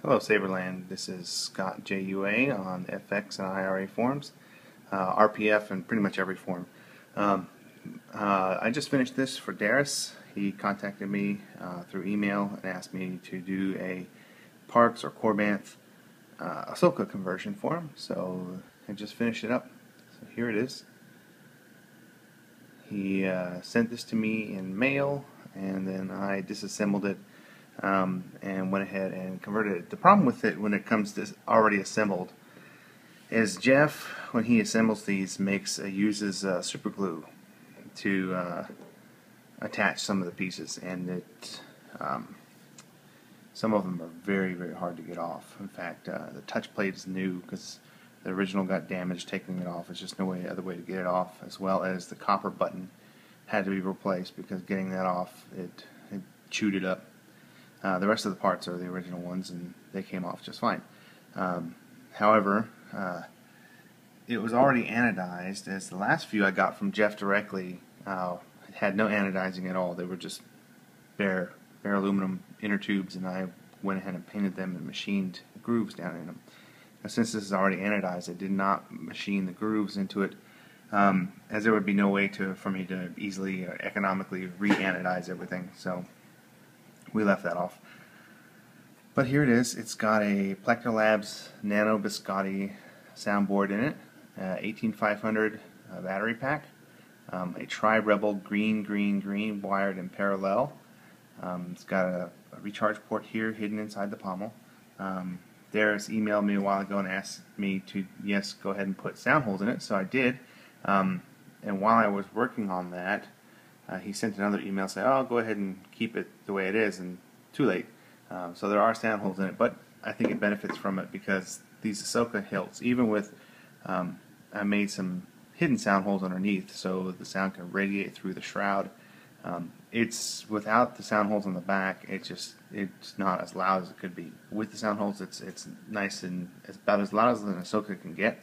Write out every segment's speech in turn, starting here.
Hello Saberland, this is Scott JUA on FX and IRA forums, RPF and pretty much every forum. I just finished this for DArris. He contacted me through email and asked me to do a Parks or Corbanth Ahsoka conversion for him, so I just finished it up. So here it is. He sent this to me in mail, and then I disassembled it and went ahead and converted it. The problem with it when it comes to already assembled is Jeff, when he assembles these, uses super glue to attach some of the pieces, and some of them are very, very hard to get off. In fact, the touch plate is new because the original got damaged taking it off. There's just no other way to get it off, as well as the copper button had to be replaced because getting that off, it chewed it up. The rest of the parts are the original ones, and they came off just fine. However, it was already anodized, as the last few I got from Jeff directly had no anodizing at all. They were just bare aluminum inner tubes, and I went ahead and painted them and machined grooves down in them. Now, since this is already anodized, I did not machine the grooves into it, as there would be no way for me to easily or economically re-anodize everything. So we left that off. But here it is. It's got a Plector Labs Nano Biscotti soundboard in it, 18500 battery pack, a Tri-Rebel green wired in parallel. It's got a recharge port here hidden inside the pommel. DArris emailed me a while ago and asked me to, yes, go ahead and put sound holes in it, so I did. And while I was working on that, he sent another email saying, "Oh, go ahead and keep it the way it is," and too late. So there are sound holes in it, but I think it benefits from it because these Ahsoka hilts, even with, I made some hidden sound holes underneath so the sound can radiate through the shroud. It's without the sound holes on the back, it's not as loud as it could be. With the sound holes, it's nice and about as loud as an Ahsoka can get,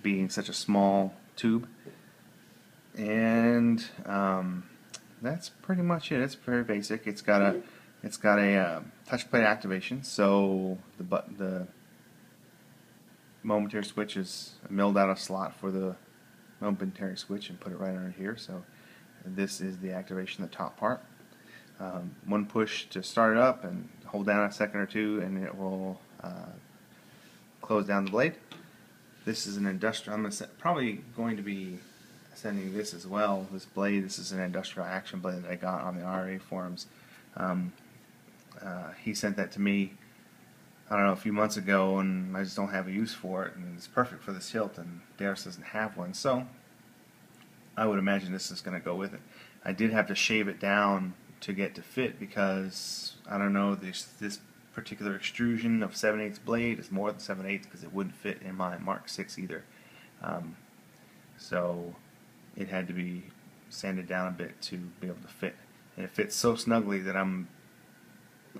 being such a small tube. And that's pretty much it. It's very basic. It's got a touch plate activation, so the momentary switch is milled out a slot for the momentary switch and put it right under here. So this is the activation, the top part. One push to start it up, and hold down a second or two, and it will close down the blade. This is an industrial. I'm probably going to be sending this as well. This blade. This is an industrial action blade that I got on the IRA forums. He sent that to me, I don't know, a few months ago, and I just don't have a use for it, and it's perfect for this hilt, and DArris doesn't have one, so I would imagine this is going to go with it. I did have to shave it down to get to fit because, I don't know, this particular extrusion of 7/8 blade is more than 7/8 because it wouldn't fit in my Mark 6 either. So it had to be sanded down a bit to be able to fit. And it fits so snugly that I'm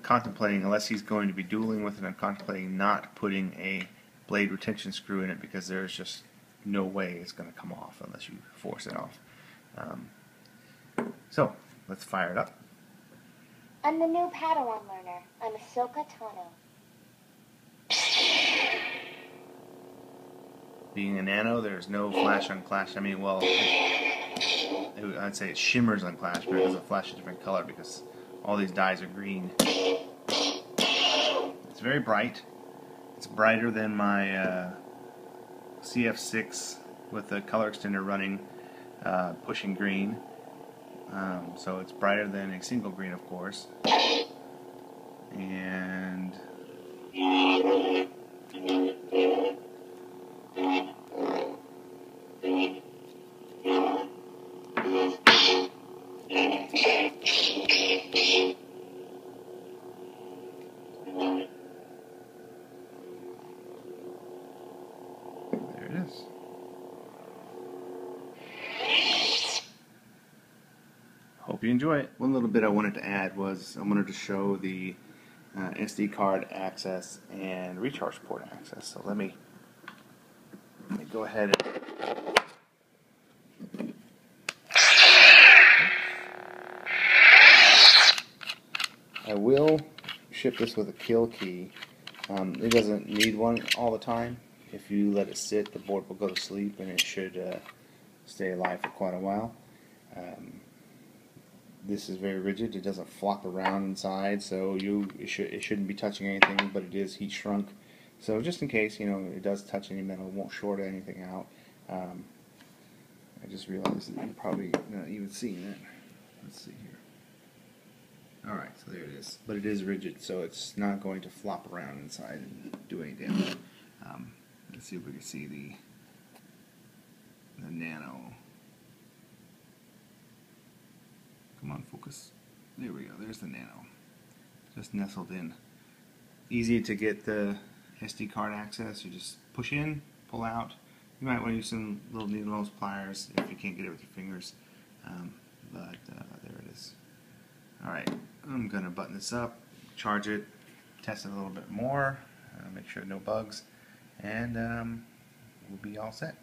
contemplating, unless he's going to be dueling with it, I'm contemplating not putting a blade retention screw in it because there's just no way it's going to come off unless you force it off. So let's fire it up. I'm the new Padawan learner. I'm Ahsoka Tano. Being a Nano, there's no flash on clash. I mean, well, I'd say it shimmers on clash, but it doesn't flash a different color because all these dyes are green. It's very bright. It's brighter than my CF6 with the color extender running, pushing green. So it's brighter than a single green, of course. And there it is. Hope you enjoy it. One little bit I wanted to add was I wanted to show the SD card access and recharge port access. So let me go ahead and I will ship this with a kill key. It doesn't need one all the time. If you let it sit, the board will go to sleep and it should stay alive for quite a while. This is very rigid. It doesn't flop around inside, so it shouldn't be touching anything, but it is heat shrunk. So just in case, it does touch any metal, it won't short anything out. I just realized that you're probably not even seeing it. Let's see here. Alright, so there it is. But it is rigid, so it's not going to flop around inside and do any damage. Let's see if we can see the Nano. Come on, focus. There we go. There's the Nano. Just nestled in. Easy to get the SD card access. You just push in, pull out. You might want to use some little needle nose pliers if you can't get it with your fingers. But there it is. Alright, I'm going to button this up, charge it, test it a little bit more, make sure no bugs, and we'll be all set.